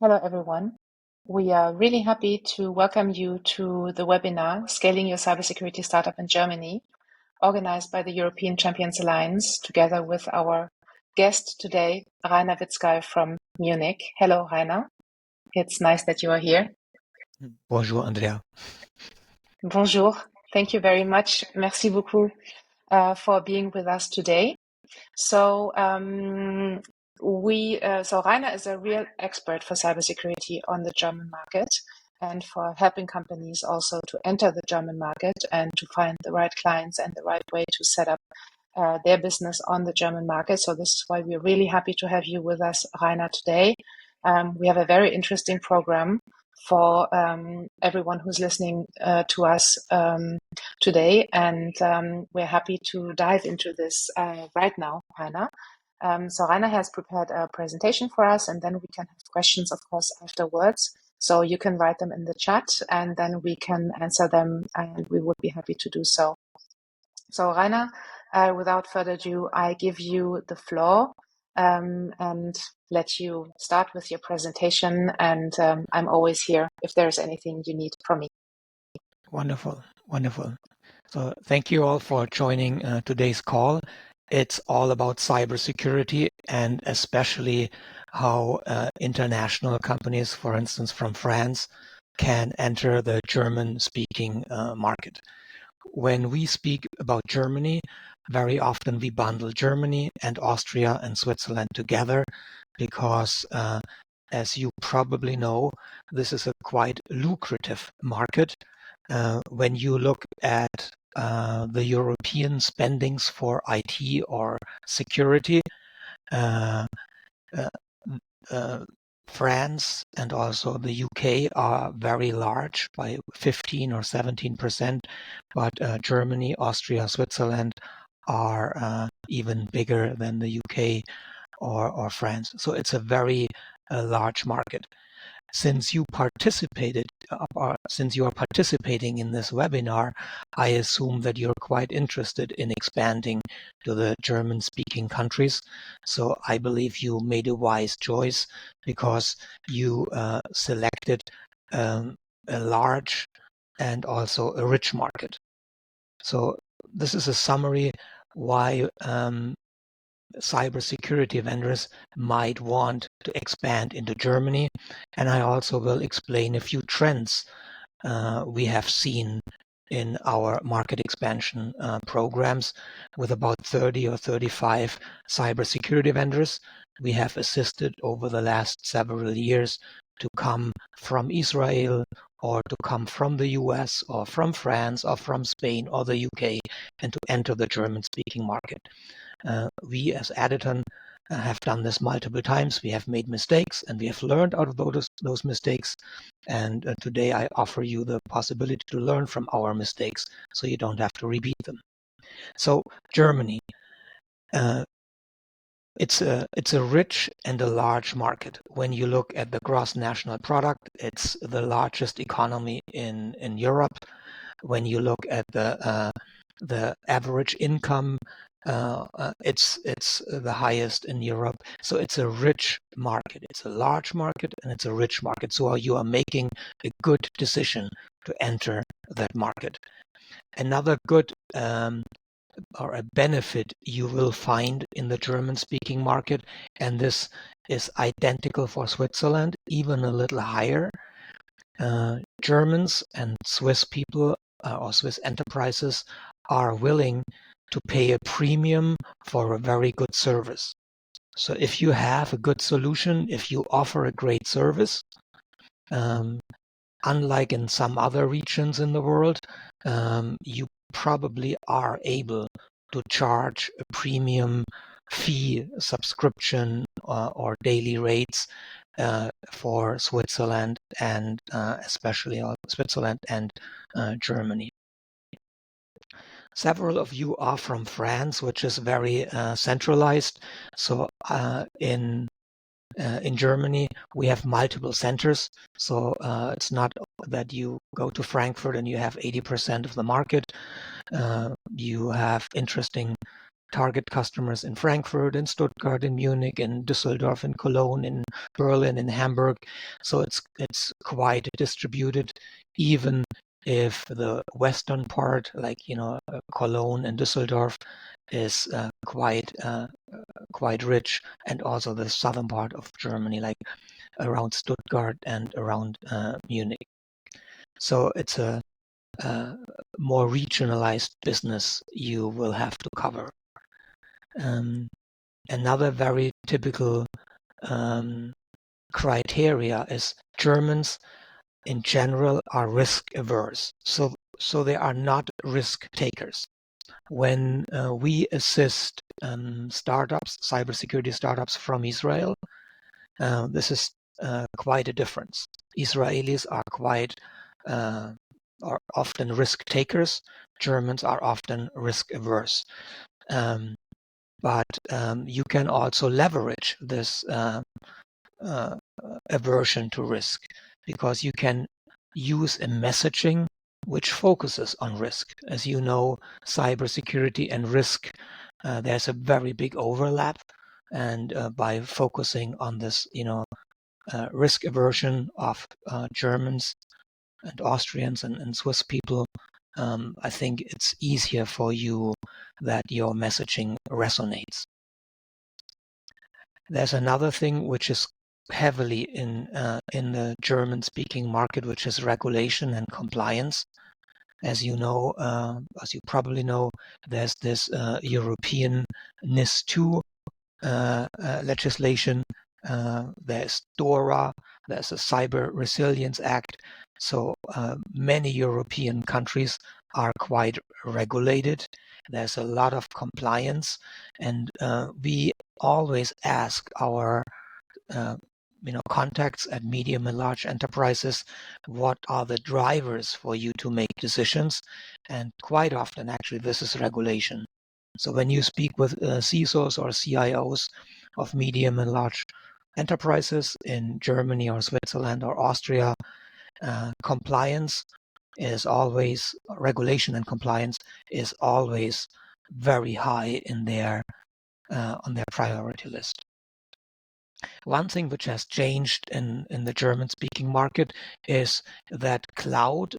Hello, everyone. We are really happy to welcome you to the webinar, Scaling Your Cybersecurity Startup in Germany, organized by the European Champions Alliance, together with our guest today, Rainer Witzgall from Munich. Hello, Rainer. It's nice that you are here. Bonjour, Andrea. Bonjour. Thank you very much. Merci beaucoup for being with us today. So Rainer is a real expert for cybersecurity on the German market and for helping companies also to enter the German market and to find the right clients and the right way to set up their business on the German market. So this is why we're really happy to have you with us, Rainer, today. We have a very interesting program for everyone who's listening to us today, and we're happy to dive into this right now, Rainer. So Rainer has prepared a presentation for us, and then we can have questions, of course, afterwards. So you can write them in the chat, and then we can answer them, and we would be happy to do so. So Rainer, without further ado, I give you the floor and let you start with your presentation. And I'm always here if there's anything you need from me. Wonderful, wonderful. So thank you all for joining today's call. It's all about cybersecurity and especially how international companies, for instance, from France, can enter the German-speaking market. When we speak about Germany, very often we bundle Germany and Austria and Switzerland together because, as you probably know, this is a quite lucrative market. When you look at the European spendings for IT or security, France and also the UK are very large by 15 or 17%, but Germany, Austria, Switzerland are even bigger than the UK or France. So it's a very large market. Since you participated, since you are participating in this webinar, I assume that you're quite interested in expanding to the German-speaking countries. So I believe you made a wise choice because you selected a large and also a rich market. So this is a summary why cybersecurity vendors might want to expand into Germany. And I also will explain a few trends we have seen in our market expansion programs with about 30 or 35 cybersecurity vendors we have assisted over the last several years to come from Israel or to come from the US or from France or from Spain or the UK and to enter the German-speaking market. We as Aditon have done this multiple times. We have made mistakes and we have learned out of those mistakes. And today I offer you the possibility to learn from our mistakes so you don't have to repeat them. So Germany, it's a rich and a large market. When you look at the gross national product, it's the largest economy in Europe. When you look at the average income, it's the highest in Europe. So it's a rich market. It's a large market and it's a rich market. So you are making a good decision to enter that market. Another good or a benefit you will find in the German-speaking market, and this is identical for Switzerland, even a little higher. Germans and Swiss people or Swiss enterprises are willing to pay a premium for a very good service. So if you have a good solution, if you offer a great service, unlike in some other regions in the world, you probably are able to charge a premium fee, subscription, or daily rates for Switzerland and especially Switzerland and Germany. Several of you are from France, which is very centralized. So in Germany, we have multiple centers. So it's not that you go to Frankfurt and you have 80% of the market. You have interesting target customers in Frankfurt, in Stuttgart, in Munich, in Düsseldorf, in Cologne, in Berlin, in Hamburg. So it's quite distributed, even if the western part, like Cologne and Düsseldorf, is quite rich, and also the southern part of Germany, like around Stuttgart and around Munich. So it's a more regionalized business you will have to cover. Another very typical criteria is Germans in general are risk averse. So they are not risk takers. When we assist startups, cybersecurity startups from Israel, this is quite a difference. Israelis are often risk takers. Germans are often risk averse. But you can also leverage this aversion to risk, because you can use a messaging which focuses on risk. As you know, cybersecurity and risk, there's a very big overlap. And by focusing on this, risk aversion of Germans and Austrians and Swiss people, I think it's easier for you that your messaging resonates. There's another thing which is heavily in the German-speaking market, which is regulation and compliance. As you know, as you probably know, there's this European NIS2 legislation. There's DORA. There's a Cyber Resilience Act. So many European countries are quite regulated. There's a lot of compliance, and we always ask our contacts at medium and large enterprises, what are the drivers for you to make decisions? And quite often, actually, this is regulation. So when you speak with CISOs or CIOs of medium and large enterprises in Germany or Switzerland or Austria, compliance is always, regulation and compliance is always very high in their on their priority list. One thing which has changed in the German-speaking market is that cloud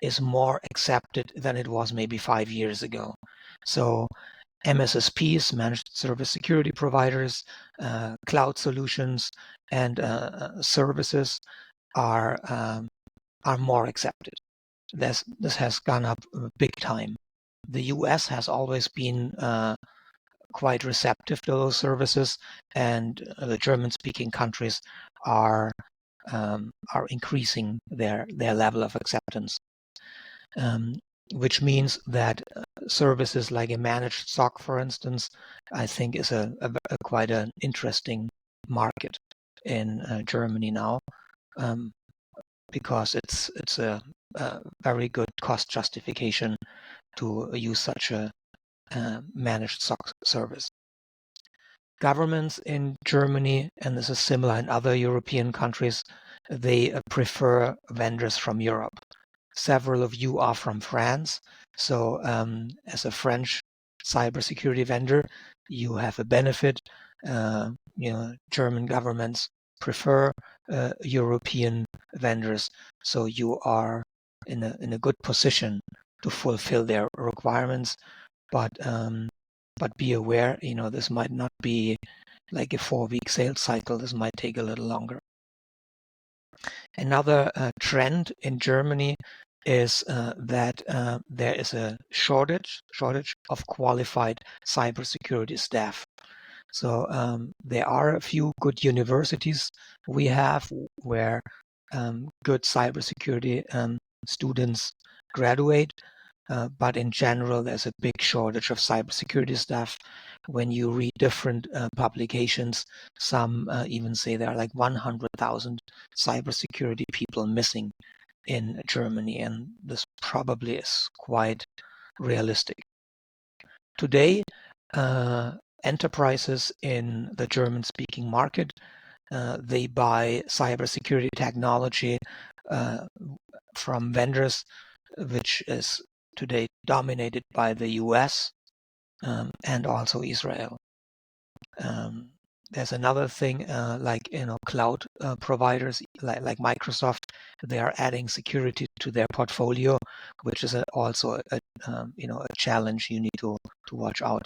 is more accepted than it was maybe 5 years ago. So MSSPs, managed service security providers, cloud solutions, and services are more accepted. This has gone up big time. The US has always been quite receptive to those services, and the German-speaking countries are increasing their level of acceptance, which means that services like a managed SOC, for instance, I think is a quite an interesting market in Germany now, because it's a very good cost justification to use such a managed SOC service. Governments in Germany, and this is similar in other European countries, they prefer vendors from Europe. Several of you are from France, so as a French cybersecurity vendor, you have a benefit. German governments prefer European vendors, so you are in a good position to fulfill their requirements. But be aware, this might not be like a 4-week sales cycle. This might take a little longer. Another trend in Germany is that there is a shortage of qualified cybersecurity staff. So there are a few good universities we have where good cybersecurity students graduate. But in general, there's a big shortage of cybersecurity staff. When you read different publications, some even say there are like 100,000 cybersecurity people missing in Germany, and this probably is quite realistic. Today, enterprises in the German-speaking market, they buy cybersecurity technology from vendors, which is today dominated by the US, and also Israel. There's another thing like cloud providers like Microsoft. They are adding security to their portfolio, which is also a challenge you need to watch out.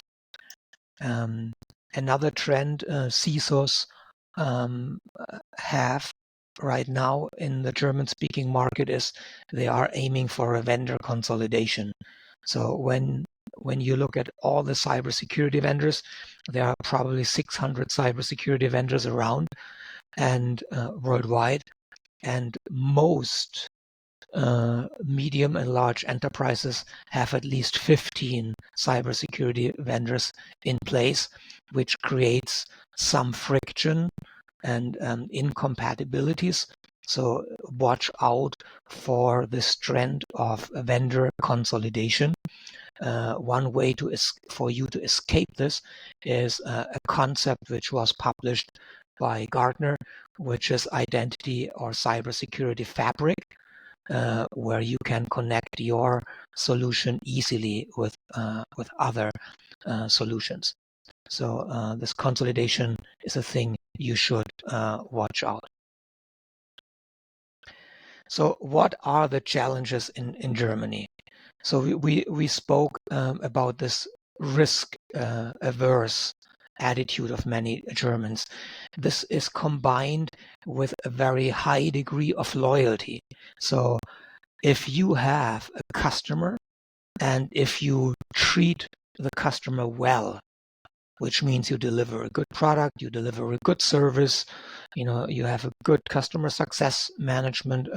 Another trend CISOs have right now in the German-speaking market is they are aiming for a vendor consolidation. So when you look at all the cybersecurity vendors, there are probably 600 cybersecurity vendors around and worldwide, and most medium and large enterprises have at least 15 cybersecurity vendors in place, which creates some friction and incompatibilities. So watch out for this trend of vendor consolidation. One way for you to escape this is a concept which was published by Gartner, which is identity or cybersecurity fabric, where you can connect your solution easily with other solutions. So this consolidation is a thing you should watch out. So what are the challenges in Germany? So we spoke about this risk averse attitude of many Germans. This is combined with a very high degree of loyalty. So if you have a customer and if you treat the customer well, which means you deliver a good product, you deliver a good service, you have a good customer success management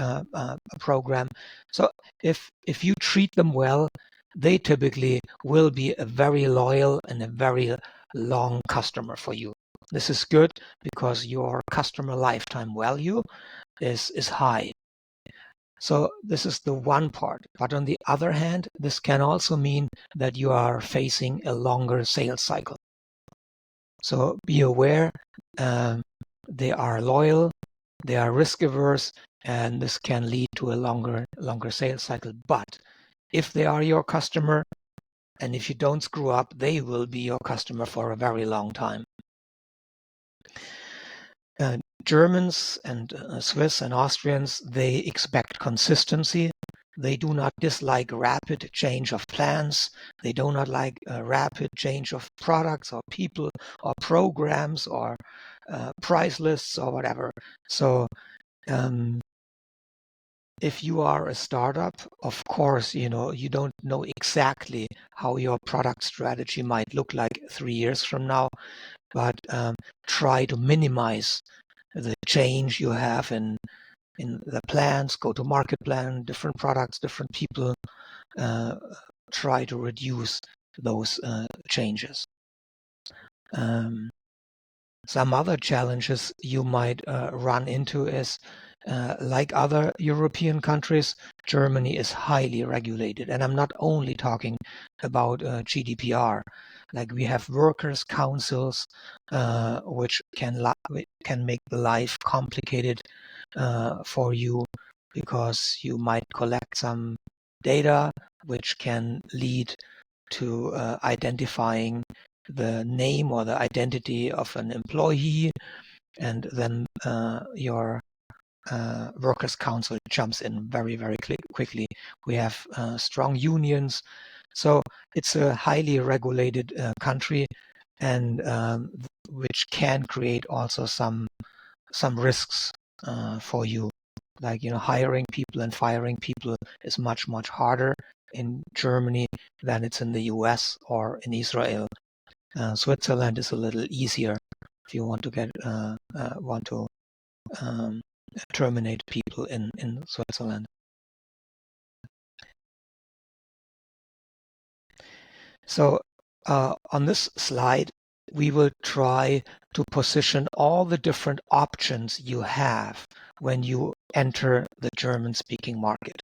program. So if you treat them well, they typically will be a very loyal and a very long customer for you. This is good because your customer lifetime value is high. So this is the one part. But on the other hand, this can also mean that you are facing a longer sales cycle. So be aware, they are loyal, they are risk averse, and this can lead to a longer sales cycle. But if they are your customer, and if you don't screw up, they will be your customer for a very long time. Germans and Swiss and Austrians, they expect consistency. They do not dislike rapid change of plans. They do not like a rapid change of products or people or programs or price lists or whatever. So if you are a startup, of course, you don't know exactly how your product strategy might look like 3 years from now, but try to minimize the change you have in the plans, go-to-market plan, different products, different people, try to reduce those changes. Some other challenges you might run into is, like other European countries, Germany is highly regulated. And I'm not only talking about GDPR. Like we have workers' councils, which can make the life complicated for you because you might collect some data which can lead to identifying the name or the identity of an employee, and then your workers' council jumps in very, very quickly. We have strong unions, so it's a highly regulated country, and which can create also some risks for you. Like hiring people and firing people is much harder in Germany than it's in the US or in Israel. Switzerland is a little easier if you want to terminate people in Switzerland. So on this slide, we will try to position all the different options you have when you enter the German-speaking market.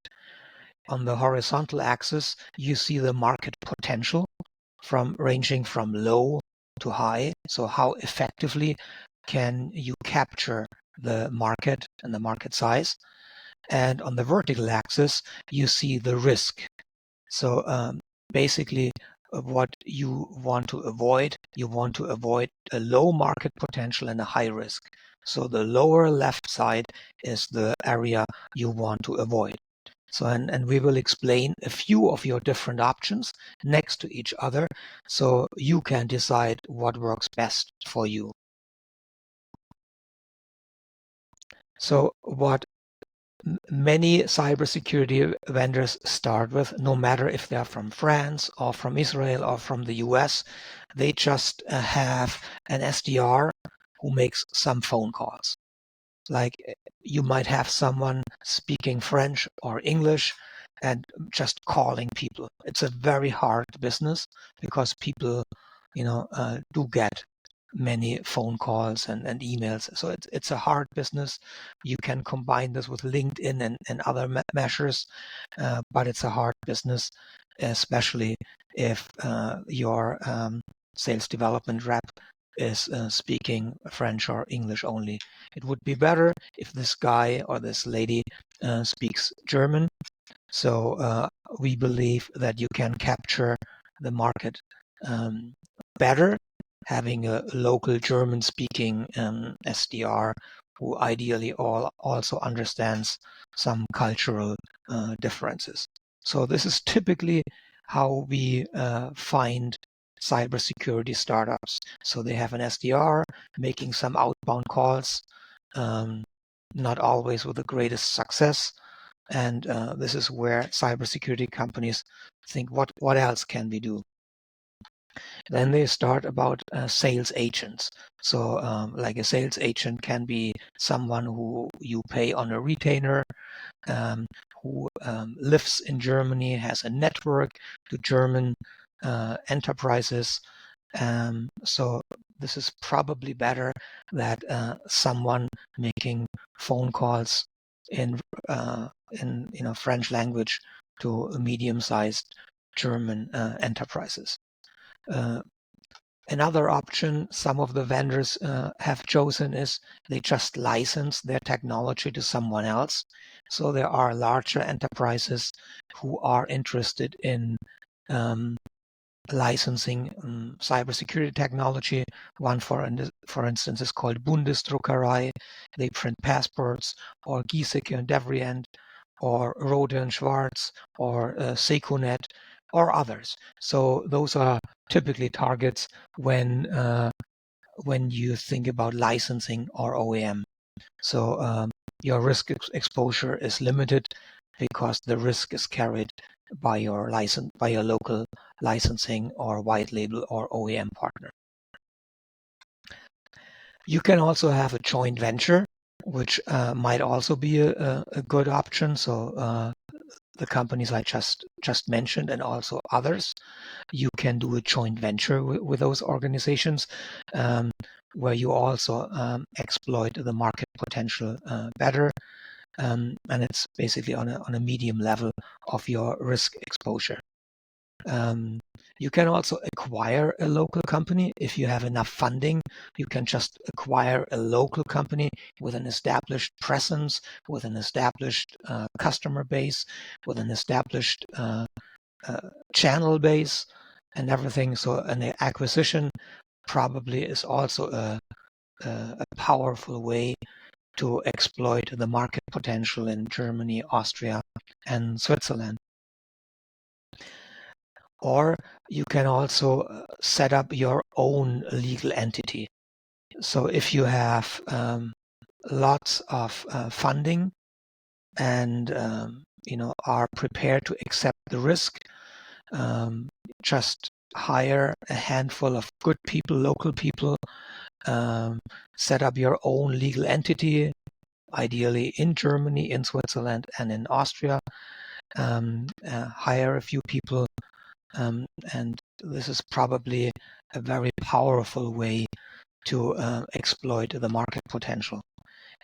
On the horizontal axis, you see the market potential ranging from low to high. So how effectively can you capture the market and the market size? And on the vertical axis, you see the risk. So basically, what you want to avoid. You want to avoid a low market potential and a high risk. So the lower left side is the area you want to avoid. So, and we will explain a few of your different options next to each other so you can decide what works best for you. So what many cybersecurity vendors start with, no matter if they're from France or from Israel or from the US, they just have an SDR who makes some phone calls. Like you might have someone speaking French or English and just calling people. It's a very hard business because people, do get many phone calls and emails. So it's a hard business. You can combine this with LinkedIn and other measures, but it's a hard business, especially if your sales development rep is speaking French or English only. It would be better if this guy or this lady speaks German. So we believe that you can capture the market better having a local German-speaking SDR who ideally also understands some cultural differences. So this is typically how we find cybersecurity startups. So they have an SDR making some outbound calls, not always with the greatest success. And this is where cybersecurity companies think, what else can we do? Then they start about sales agents. So like a sales agent can be someone who you pay on a retainer, who lives in Germany, has a network to German enterprises. So this is probably better that someone making phone calls in French language to medium-sized German enterprises. Another option some of the vendors have chosen is they just license their technology to someone else. So there are larger enterprises who are interested in licensing cybersecurity technology. One, for instance, is called Bundesdruckerei. They print passports, or Giesecke and Devrient, or Rode and Schwarz, or Secunet, or others. So those are typically targets when you think about licensing or OEM. So your risk exposure is limited because the risk is carried by your local licensing or white label or OEM partner. You can also have a joint venture, which might also be a good option. So the companies I just mentioned and also others, you can do a joint venture with those organizations where you also exploit the market potential better. And it's basically on a medium level of your risk exposure. You can also acquire a local company. If you have enough funding, you can just acquire a local company with an established presence, with an established customer base, with an established channel base and everything. So an acquisition probably is also a powerful way to exploit the market potential in Germany, Austria, and Switzerland. Or you can also set up your own legal entity. So if you have lots of funding and are prepared to accept the risk, just hire a handful of good people, local people, set up your own legal entity, ideally in Germany, in Switzerland, and in Austria. Hire a few people, and this is probably a very powerful way to exploit the market potential.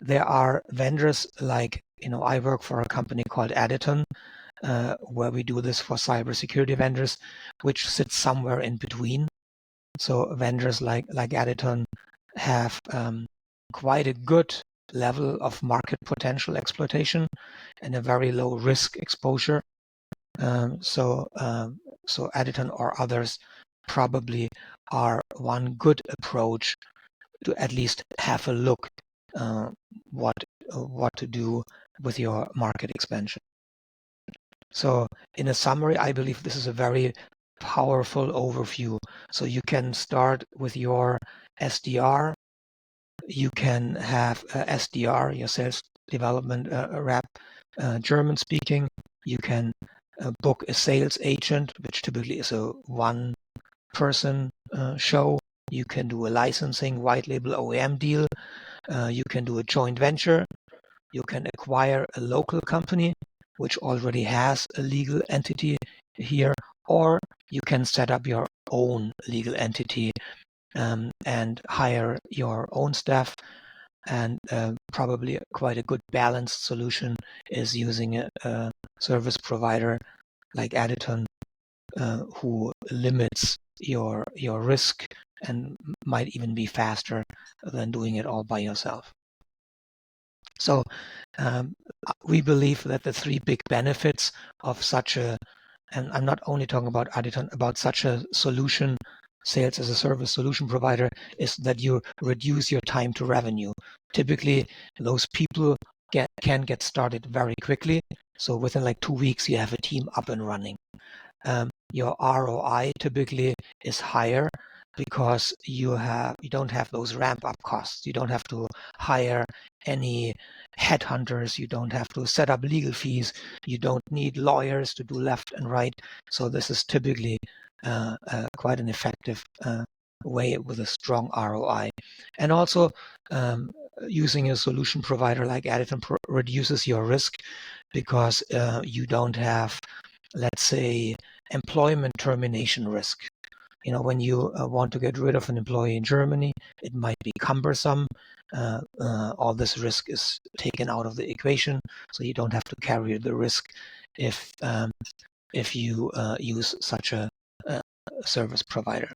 There are vendors like, I work for a company called Aditon, where we do this for cybersecurity vendors, which sits somewhere in between. So vendors like Aditon have quite a good level of market potential exploitation and a very low risk exposure. So So Aditon or others probably are one good approach to at least have a look what to do with your market expansion. So in a summary, I believe this is a very powerful overview. So you can start with your SDR. You can have SDR, your sales development rep, German speaking. You can book a sales agent, which typically is a one-person show. You can do a licensing white label OEM deal. You can do a joint venture. You can acquire a local company which already has a legal entity here, or you can set up your own legal entity and hire your own staff. And probably quite a good balanced solution is using a service provider like Aditon who limits your risk and might even be faster than doing it all by yourself. So we believe that the three big benefits of such a, and I'm not only talking about Aditon, about such a solution, sales as a service solution provider, is that you reduce your time to revenue. Typically, those people can get started very quickly. So within like 2 weeks, you have a team up and running. Your ROI typically is higher because you don't have those ramp up costs. You don't have to hire any headhunters. You don't have to set up legal fees. You don't need lawyers to do left and right. So this is typically quite an effective way with a strong ROI. And also using a solution provider like Aditon reduces your risk because you don't have, let's say, employment termination risk. When you want to get rid of an employee in Germany, it might be cumbersome. All this risk is taken out of the equation, so you don't have to carry the risk if you use such a service provider.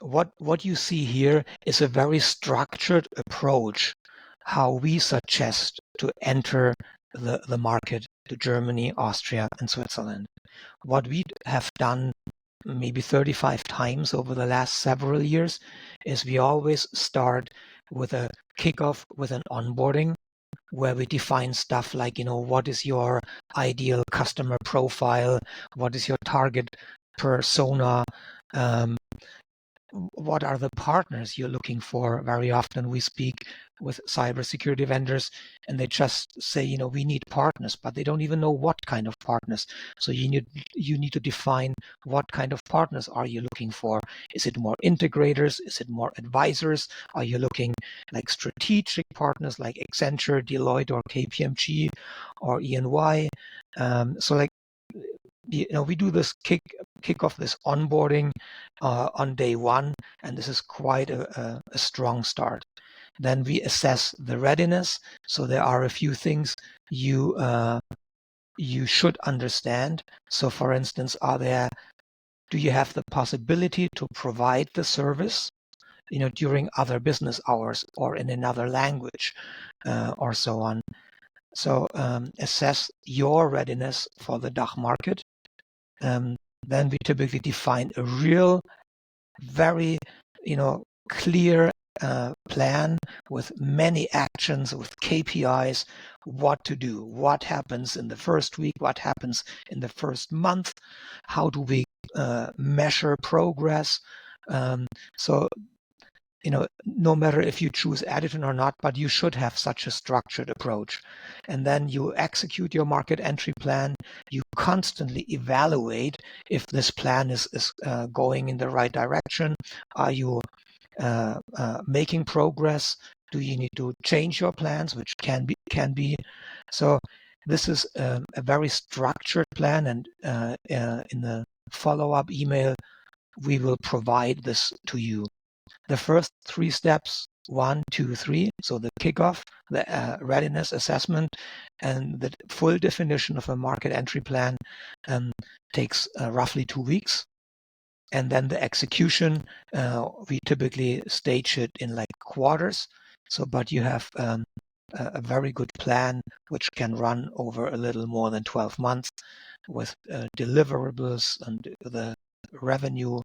What you see here is a very structured approach how we suggest to enter the market to Germany, Austria, and Switzerland. What we have done maybe 35 times over the last several years is we always start with a kickoff with an onboarding where we define stuff like, what is your ideal customer profile? What is your target persona? What are the partners you're looking for? Very often we speak with cybersecurity vendors and they just say, we need partners, but they don't even know what kind of partners. So you need to define what kind of partners are you looking for. Is it more integrators? Is it more advisors? Are you looking like strategic partners like Accenture, Deloitte, or KPMG or EY? So like, we do this kick off this onboarding on day one, and this is quite a strong start. Then we assess the readiness. So there are a few things you should understand. So for instance, do you have the possibility to provide the service during other business hours or in another language or so on? So assess your readiness for the DACH market. Then we typically define a real, very, clear plan with many actions, with KPIs, what to do, what happens in the first week, what happens in the first month, how do we measure progress. So no matter if you choose Aditon or not, but you should have such a structured approach. And then you execute your market entry plan. You constantly evaluate if this plan is going in the right direction. Are you making progress? Do you need to change your plans, which can be. So this is a very structured plan, and in the follow-up email, we will provide this to you. The first 3 steps, 1, 2, 3, so the kickoff, the readiness assessment, and the full definition of a market entry plan takes roughly 2 weeks. And then the execution, we typically stage it in like quarters. So, but you have a very good plan which can run over a little more than 12 months with deliverables and the revenue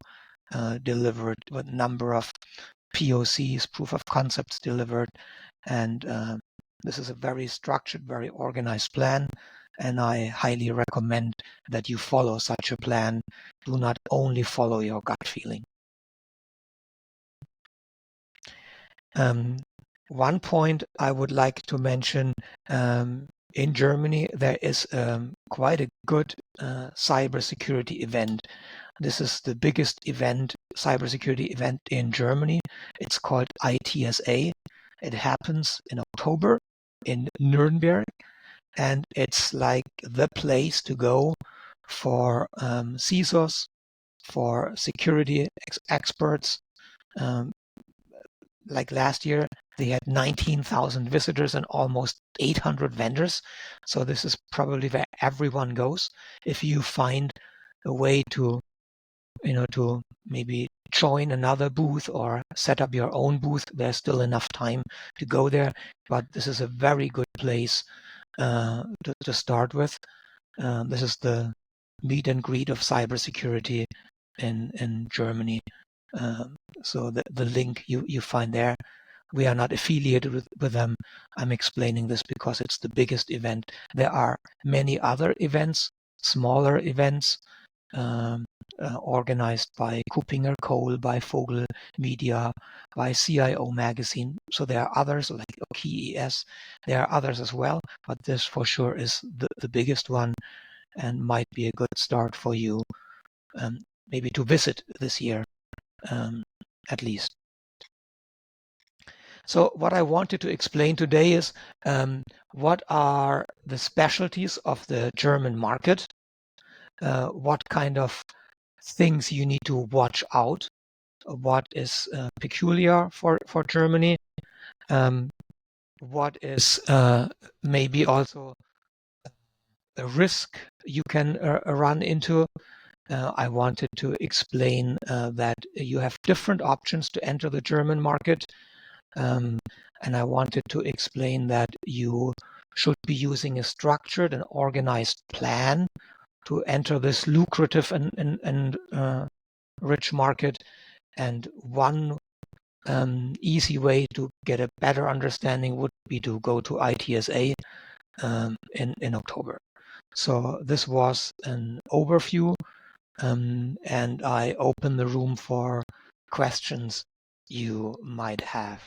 delivered, with number of POCs, proof of concepts delivered. And this is a very structured, very organized plan. And I highly recommend that you follow such a plan. Do not only follow your gut feeling. One point I would like to mention, in Germany, there is quite a good cybersecurity event. This is the biggest cybersecurity event in Germany. It's called ITSA. It happens in October in Nürnberg, and it's like the place to go for CISOs, for security experts. Like last year, they had 19,000 visitors and almost 800 vendors. So this is probably where everyone goes. If you find a way to maybe join another booth or set up your own booth, there's still enough time to go there. But this is a very good place to start with. This is the meet and greet of cybersecurity in Germany. So the link you find there. We are not affiliated with them. I'm explaining this because it's the biggest event. There are many other events, smaller events, organized by Kuppinger Cole, by Vogel Media, by CIO Magazine. So there are others like KES. There are others as well, but this for sure is the biggest one and might be a good start for you, maybe to visit this year, at least. So what I wanted to explain today is what are the specialties of the German market, what kind of things you need to watch out, what is peculiar for Germany, what is maybe also a risk you can run into. I wanted to explain that you have different options to enter the German market. And I wanted to explain that you should be using a structured and organized plan to enter this lucrative and rich market. And one easy way to get a better understanding would be to go to ITSA in October. So this was an overview, and I open the room for questions you might have.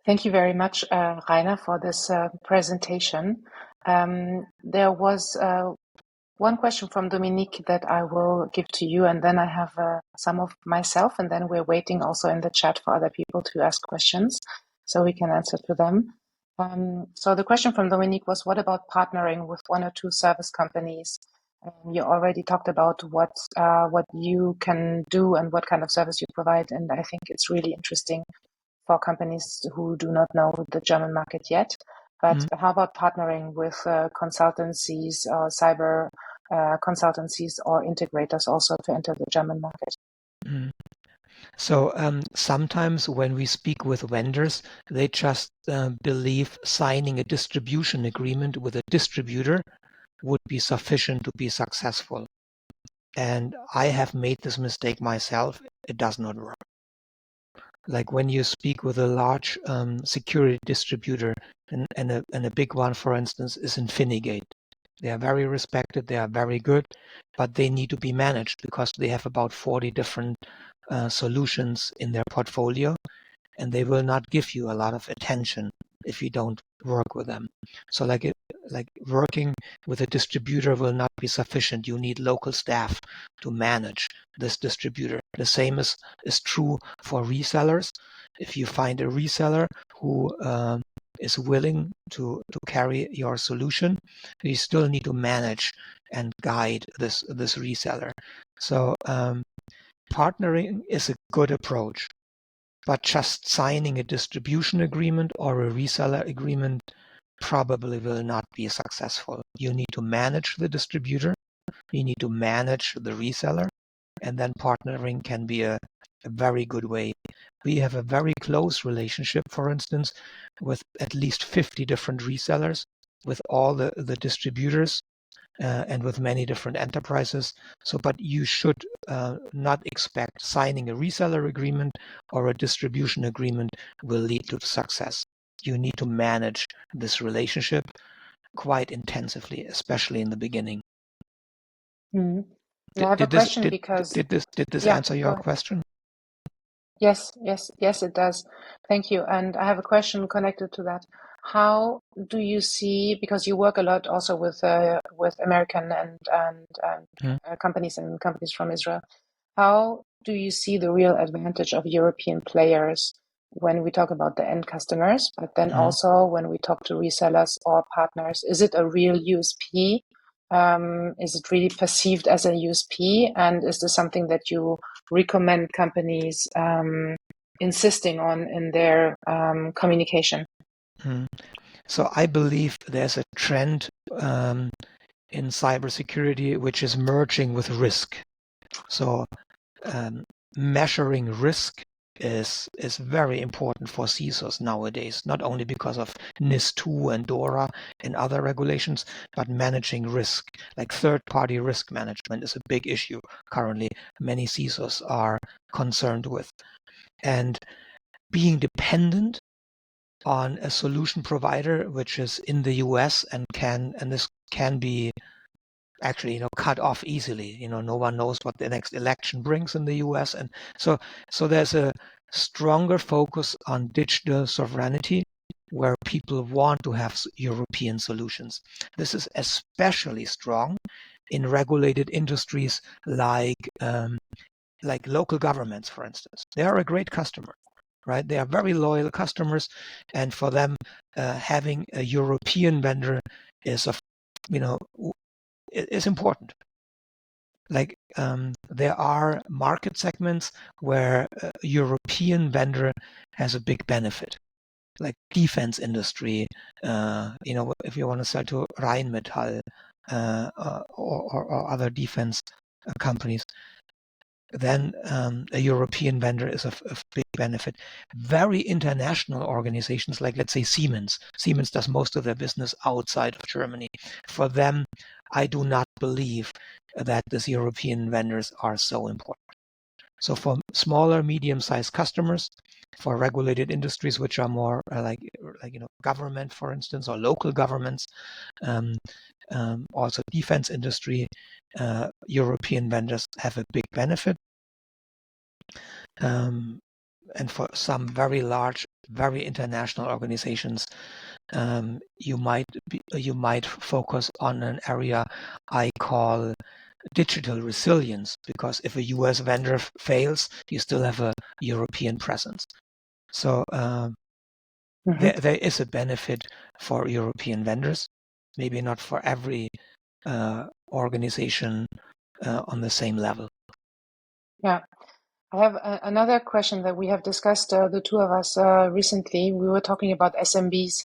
Thank you very much, Rainer, for this presentation. There was one question from Dominique that I will give to you, and then I have some of myself, and then we're waiting also in the chat for other people to ask questions so we can answer to them. So the question from Dominique was, what about partnering with one or two service companies? You already talked about what you can do and what kind of service you provide, and I think it's really interesting for companies who do not know the German market yet. But how about partnering with consultancies or cyber consultancies or integrators also to enter the German market? So sometimes when we speak with vendors, they just believe signing a distribution agreement with a distributor would be sufficient to be successful. And I have made this mistake myself. It does not work. Like when you speak with a large security distributor, and a big one, for instance, is Infinigate. They are very respected, they are very good, but they need to be managed because they have about 40 different solutions in their portfolio, and they will not give you a lot of attention if you don't work with them. So like working with a distributor will not be sufficient. You need local staff to manage this distributor. The same is true for resellers. If you find a reseller who is willing to carry your solution, you still need to manage and guide this reseller. So partnering is a good approach, but just signing a distribution agreement or a reseller agreement probably will not be successful. You need to manage the distributor, you need to manage the reseller, and then partnering can be a very good way. We have a very close relationship, for instance, with at least 50 different resellers, with all the distributors, and with many different enterprises. But you should not expect signing a reseller agreement or a distribution agreement will lead to success. You need to manage this relationship quite intensively, especially in the beginning. Mm-hmm. I have a question because did this yeah, answer your question? Yes, it does. Thank you. And I have a question connected to that. How do you see, because you work a lot also with American and companies and companies from Israel, how do you see the real advantage of European players when we talk about the end customers, but then also when we talk to resellers or partners? Is it a real USP? Is it really perceived as a USP? And is this something that you recommend companies insisting on in their communication? So I believe there's a trend in cybersecurity which is merging with risk. So measuring risk is very important for CISOs nowadays, not only because of NIS2 and DORA and other regulations, but managing risk, like third-party risk management is a big issue currently. Many CISOs are concerned with. And being dependent on a solution provider which is in the US and this can be actually cut off easily. No one knows what the next election brings in the US, and so there's a stronger focus on digital sovereignty where people want to have European solutions. This is especially strong in regulated industries like local governments, for instance. They are a great customer, right? They are very loyal customers, and for them, having a European vendor is is important. Like there are market segments where a European vendor has a big benefit, like defense industry. If you want to sell to Rheinmetall or other defense companies, then a European vendor is of big benefit. Very international organizations, like let's say Siemens. Siemens does most of their business outside of Germany. For them, I do not believe that these European vendors are so important. So for smaller, medium-sized customers, for regulated industries which are more like government, for instance, or local governments, also defense industry, European vendors have a big benefit. And for some very large, very international organizations, you might focus on an area I call digital resilience, because if a US vendor fails, you still have a European presence. So there is a benefit for European vendors, maybe not for every organization on the same level. Yeah. I have another question that we have discussed, the two of us, recently. We were talking about SMBs,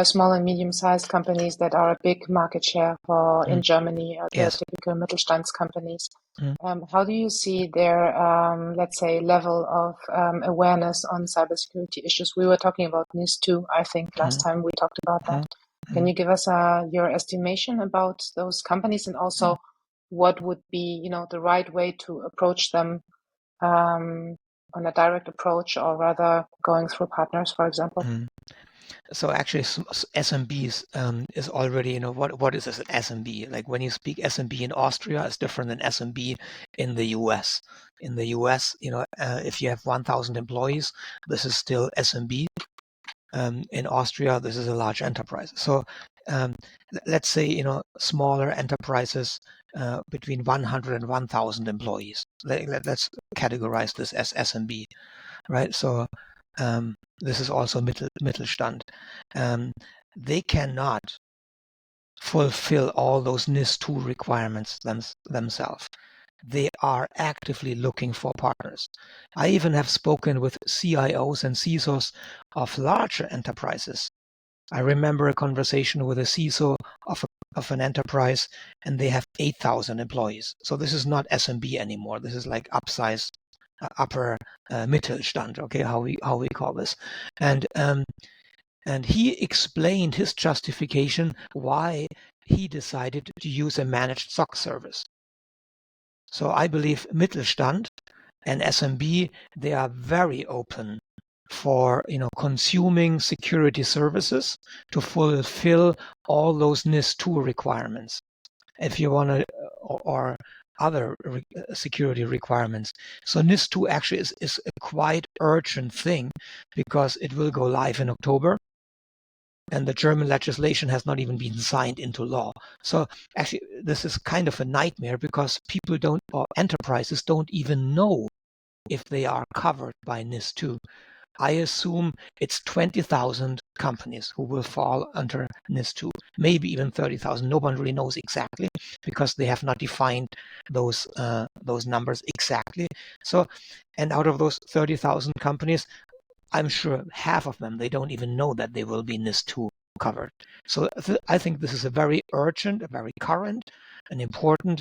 small and medium-sized companies that are a big market share in Germany, the Yes. typical Mittelstands companies. How do you see their, let's say, level of awareness on cybersecurity issues? We were talking about NIS2, I think, last time we talked about that. Can you give us your estimation about those companies, and also what would be, the right way to approach them on a direct approach, or rather going through partners, for example? So actually, SMBs is already, what is an SMB? Like when you speak SMB in Austria, it's different than SMB in the US. In the US, if you have 1,000 employees, this is still SMB. In Austria, this is a large enterprise. So let's say, smaller enterprises between 100 and 1,000 employees. Let's categorize this as SMB, right? So this is also Mittelstand. They cannot fulfill all those NIS2 requirements themselves. They are actively looking for partners. I even have spoken with CIOs and CISOs of larger enterprises. I remember a conversation with a CISO of of an enterprise, and they have 8,000 employees. So this is not SMB anymore. This is like upsize, upper Mittelstand. Okay, how we call this, and he explained his justification why he decided to use a managed SOC service. So I believe Mittelstand and SMB, they are very open for consuming security services to fulfill all those NIS2 requirements. If you want to, or other security requirements. So NIS2 actually is a quite urgent thing because it will go live in October. And the German legislation has not even been signed into law. So actually, this is kind of a nightmare because people don't, or enterprises don't even know if they are covered by NIS2. I assume it's 20,000 companies who will fall under NIS2, maybe even 30,000. No one really knows exactly because they have not defined those numbers exactly. So, and out of those 30,000 companies, I'm sure half of them, they don't even know that they will be NIS2 covered. So I think this is a very urgent, a very current, and important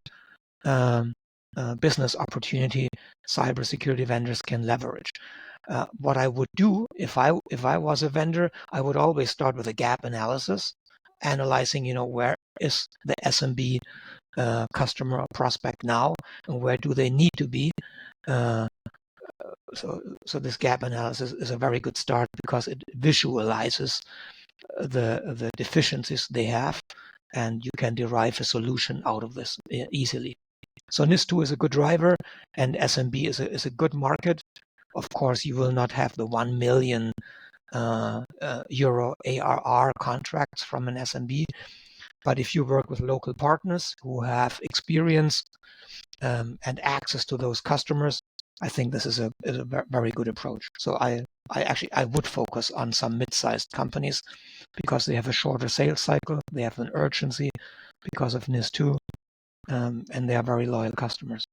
business opportunity cybersecurity vendors can leverage. What I would do if I was a vendor, I would always start with a gap analysis, analyzing, where is the SMB customer or prospect now, and where do they need to be. So this gap analysis is a very good start because it visualizes the deficiencies they have, and you can derive a solution out of this easily. So NIS2 is a good driver, and SMB is a good market. Of course, you will not have the 1 million euro ARR contracts from an SMB, but if you work with local partners who have experience and access to those customers, I think this is a very good approach. So I would focus on some mid-sized companies because they have a shorter sales cycle, they have an urgency because of NIS2, and they are very loyal customers.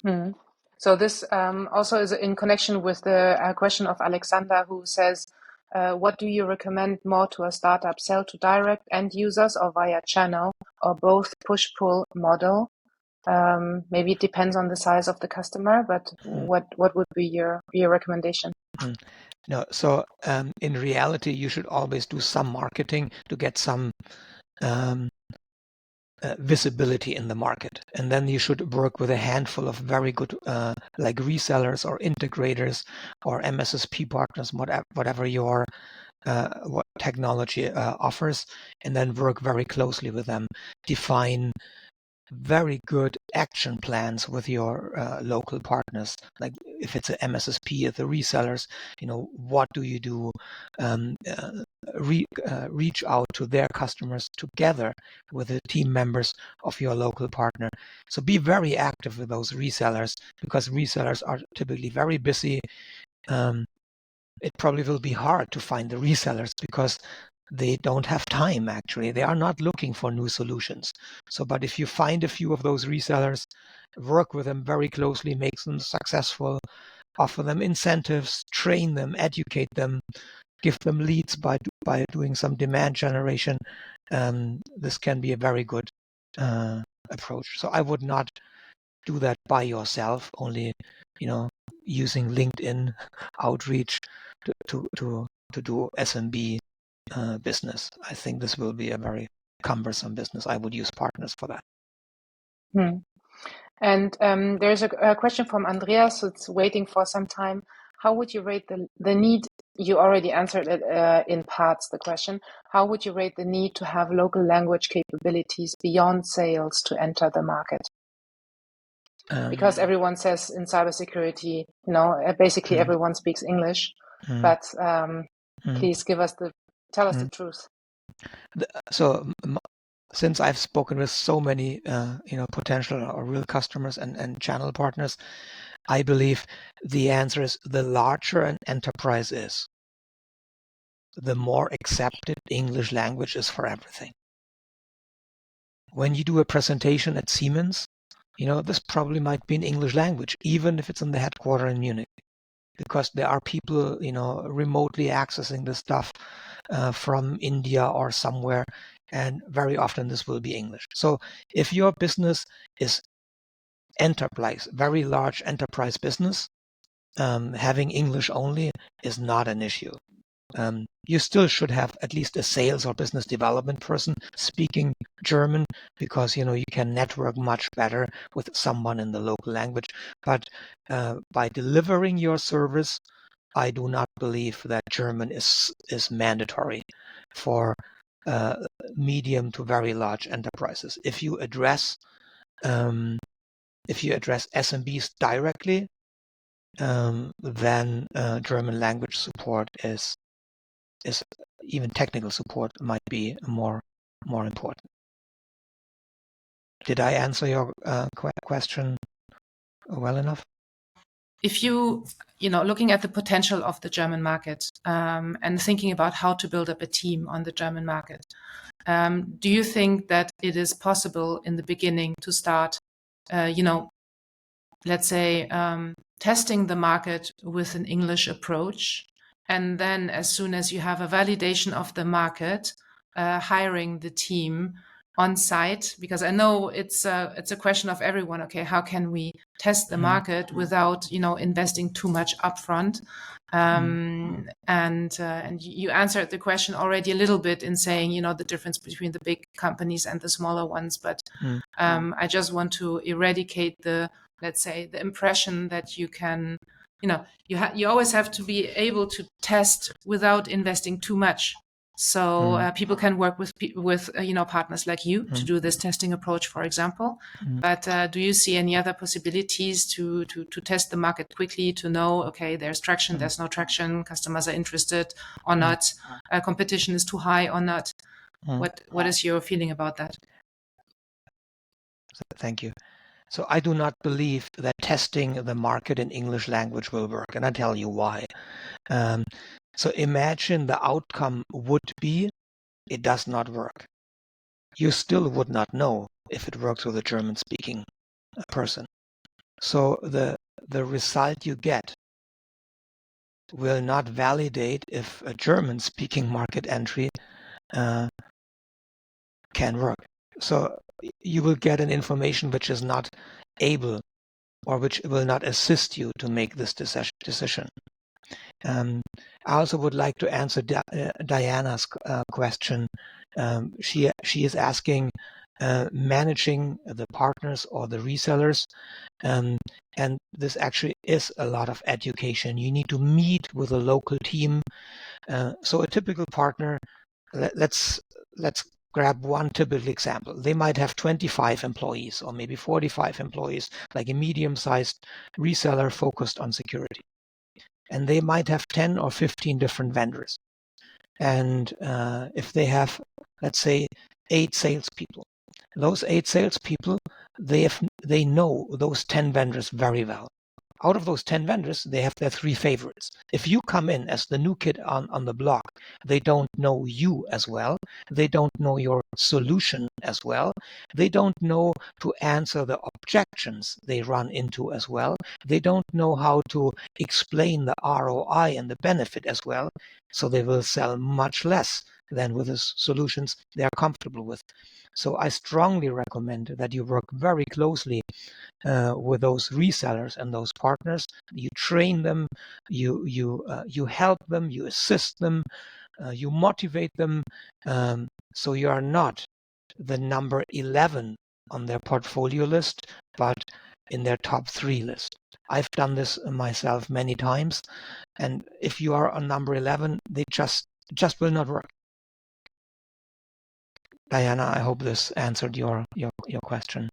Hmm. So this also is in connection with the question of Alexander, who says, what do you recommend more to a startup, sell to direct end users or via channel, or both push-pull model? Maybe it depends on the size of the customer, but what would be your recommendation? No, so in reality, you should always do some marketing to get some visibility in the market, and then you should work with a handful of very good like resellers or integrators or MSSP partners, whatever your what technology offers, and then work very closely with them, define very good action plans with your local partners. Like if it's an MSSP, if the resellers, what do you do? Reach out to their customers together with the team members of your local partner. So be very active with those resellers because resellers are typically very busy. It probably will be hard to find the resellers because they don't have time, actually. They are not looking for new solutions. So, but if you find a few of those resellers, work with them very closely, make them successful, offer them incentives, train them, educate them, give them leads by doing some demand generation, this can be a very good approach. So I would not do that by yourself, only, using LinkedIn outreach to do SMB business. I think this will be a very cumbersome business. I would use partners for that. And there's a question from Andreas. It's waiting for some time. How would you rate the need? You already answered it in parts, the question. How would you rate the need to have local language capabilities beyond sales to enter the market? Because everyone says in cybersecurity, basically everyone speaks English, but please tell us the truth. So since I've spoken with so many, potential or real customers and channel partners, I believe the answer is the larger an enterprise is, the more accepted English language is for everything. When you do a presentation at Siemens, this probably might be in English language, even if it's in the headquarters in Munich, because there are people, remotely accessing this stuff from India or somewhere. and very often this will be English. So if your business is enterprise, very large enterprise business, having English only is not an issue. You still should have at least a sales or business development person speaking German, because you can network much better with someone in the local language. But by delivering your service, I do not believe that German is mandatory for medium to very large enterprises. If you address SMBs directly, then German language support is even technical support might be more important. Did I answer your question well enough? If you looking at the potential of the German market, and thinking about how to build up a team on the German market, do you think that it is possible in the beginning to start, let's say, testing the market with an English approach, and then as soon as you have a validation of the market, hiring the team on site? Because I know it's a question of everyone. Okay, how can we test the market without investing too much upfront? And you answered the question already a little bit in saying the difference between the big companies and the smaller ones. But I just want to eradicate let's say the impression that you can you always have to be able to test without investing too much. So people can work with partners like you to do this testing approach, for example. But do you see any other possibilities to test the market quickly, to know, okay, there's traction, there's no traction, customers are interested or not, competition is too high or not? What is your feeling about that? Thank you. So I do not believe that testing the market in English language will work, and I'll tell you why. So imagine the outcome would be it does not work. You still would not know if it works with a German-speaking person. So the result you get will not validate if a German-speaking market entry can work. So you will get an information which is not able, or which will not assist you to make this decision. I also would like to answer Diana's question. She is asking managing the partners or the resellers, and this actually is a lot of education. You need to meet with a local team. So a typical partner, let's grab one typical example. They might have 25 employees or maybe 45 employees, like a medium-sized reseller focused on security. And they might have 10 or 15 different vendors. And if they have, let's say, 8 salespeople, those 8 salespeople, they know those 10 vendors very well. Out of those 10 vendors, they have their 3 favorites. If you come in as the new kid on the block, they don't know you as well. They don't know your solution as well. They don't know to answer the objections they run into as well. They don't know how to explain the ROI and the benefit as well. So they will sell much less than with the solutions they are comfortable with. So I strongly recommend that you work very closely with those resellers and those partners. You train them, you help them, you assist them, you motivate them, so you are not the number 11 on their portfolio list, but in their top 3 list. I've done this myself many times, and if you are on number 11, they just will not work. Diana, I hope this answered your question.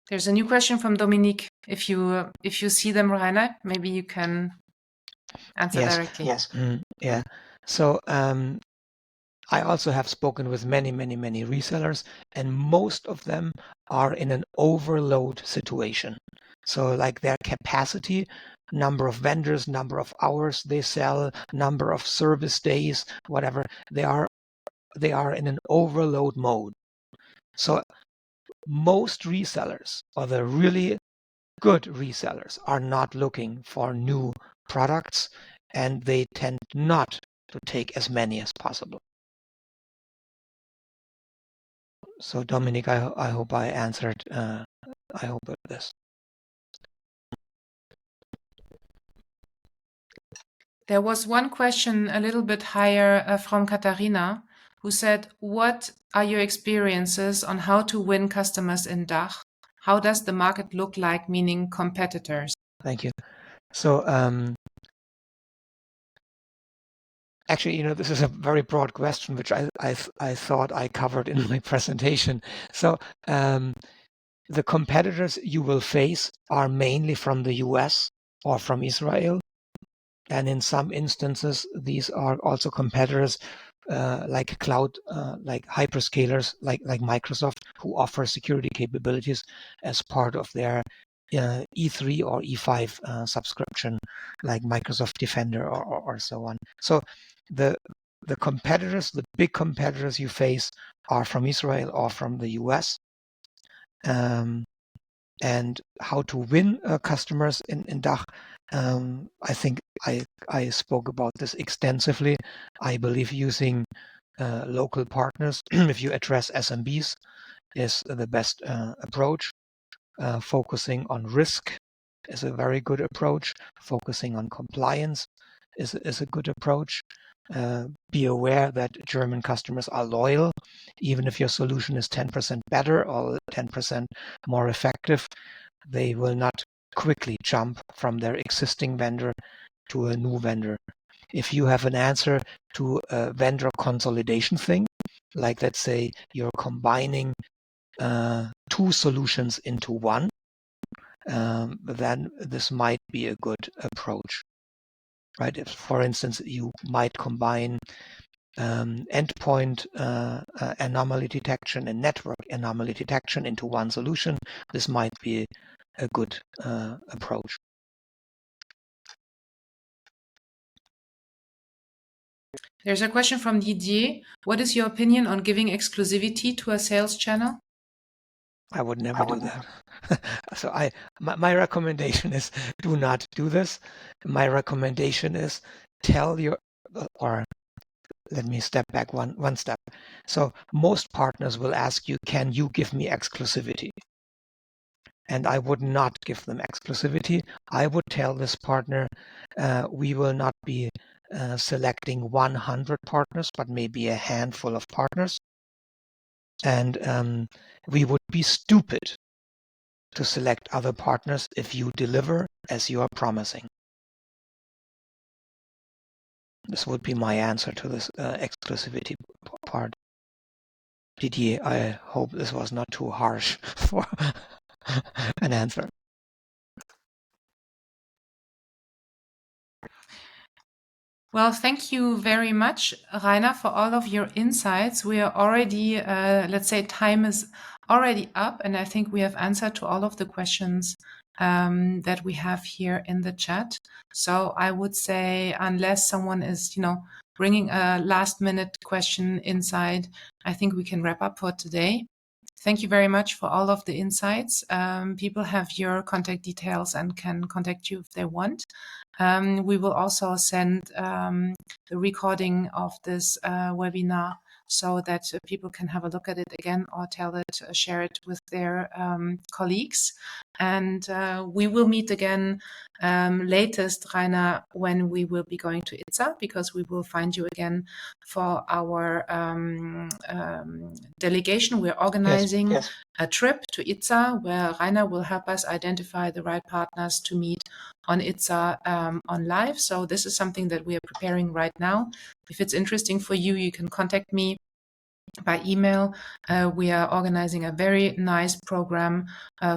There's a new question from Dominique. If you see them, Rainer, maybe you can answer directly. Yes. Yeah. So I also have spoken with many resellers, and most of them are in an overload situation. So like their capacity, number of vendors, number of hours they sell, number of service days, whatever, they are in an overload mode. So most resellers, or the really good resellers, are not looking for new products and they tend not to take as many as possible. So Dominic, I hope I answered, I hope this. There was one question a little bit higher from Katharina, who said, what are your experiences on how to win customers in DACH? How does the market look like, meaning competitors? Thank you. So actually, this is a very broad question, which I thought I covered in my presentation. So the competitors you will face are mainly from the US or from Israel. And in some instances, these are also competitors like cloud, like hyperscalers, like Microsoft, who offer security capabilities as part of their E3 or E5 subscription, like Microsoft Defender or so on. So the competitors, the big competitors you face, are from Israel or from the US. And how to win customers in DACH. I think I spoke about this extensively. I believe using local partners, if you address SMBs, is the best approach. Focusing on risk is a very good approach. Focusing on compliance is a good approach. Be aware that German customers are loyal. Even if your solution is 10% better or 10% more effective, they will not quickly jump from their existing vendor to a new vendor. If you have an answer to a vendor consolidation thing, like let's say you're combining two solutions into one, then this might be a good approach. Right? If, for instance, you might combine endpoint anomaly detection and network anomaly detection into one solution, this might be a good approach. There's a question from Didier. What is your opinion on giving exclusivity to a sales channel? I would never do that. So my recommendation is do not do this. My recommendation is tell your, or let me step back one step. So most partners will ask you, can you give me exclusivity? And I would not give them exclusivity. I would tell this partner, we will not be selecting 100 partners, but maybe a handful of partners. And we would be stupid to select other partners if you deliver as you are promising. This would be my answer to this exclusivity part. Didier, I hope this was not too harsh for an answer. Well, thank you very much, Rainer, for all of your insights. We are already, let's say, time is already up, and I think we have answered to all of the questions that we have here in the chat. So I would say, unless someone is, bringing a last-minute question inside, I think we can wrap up for today. Thank you very much for all of the insights. People have your contact details and can contact you if they want. We will also send the recording of this webinar so that people can have a look at it again or share it with their colleagues. And we will meet again latest, Rainer, when we will be going to ITSA, because we will find you again for our delegation. We're organizing a trip to ITSA where Rainer will help us identify the right partners to meet on ITSA on live. So this is something that we are preparing right now. If it's interesting for you, you can contact me by email. We are organizing a very nice program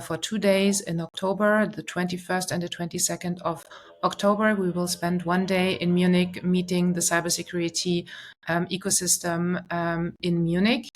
for 2 days in October, the 21st and the 22nd of October. We will spend 1 day in Munich meeting the cybersecurity ecosystem in Munich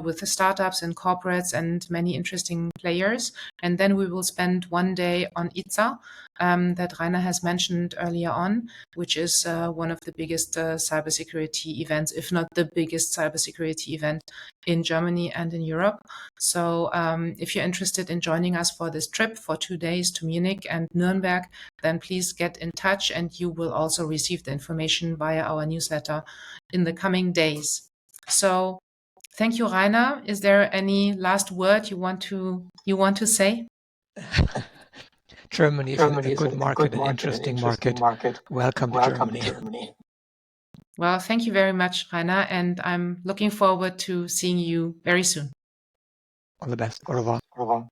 with the startups and corporates and many interesting players. And then we will spend 1 day on ITSA that Rainer has mentioned earlier on, which is one of the biggest cybersecurity events, if not the biggest cybersecurity event in Germany and in Europe. So if you're interested in joining us for this trip for 2 days to Munich and Nürnberg, then please get get in touch, and you will also receive the information via our newsletter in the coming days. So thank you, Rainer. Is there any last word you want to say? Germany is a good market, an interesting market. Welcome to Germany. Well, thank you very much, Rainer, and I'm looking forward to seeing you very soon. All the best. Au revoir.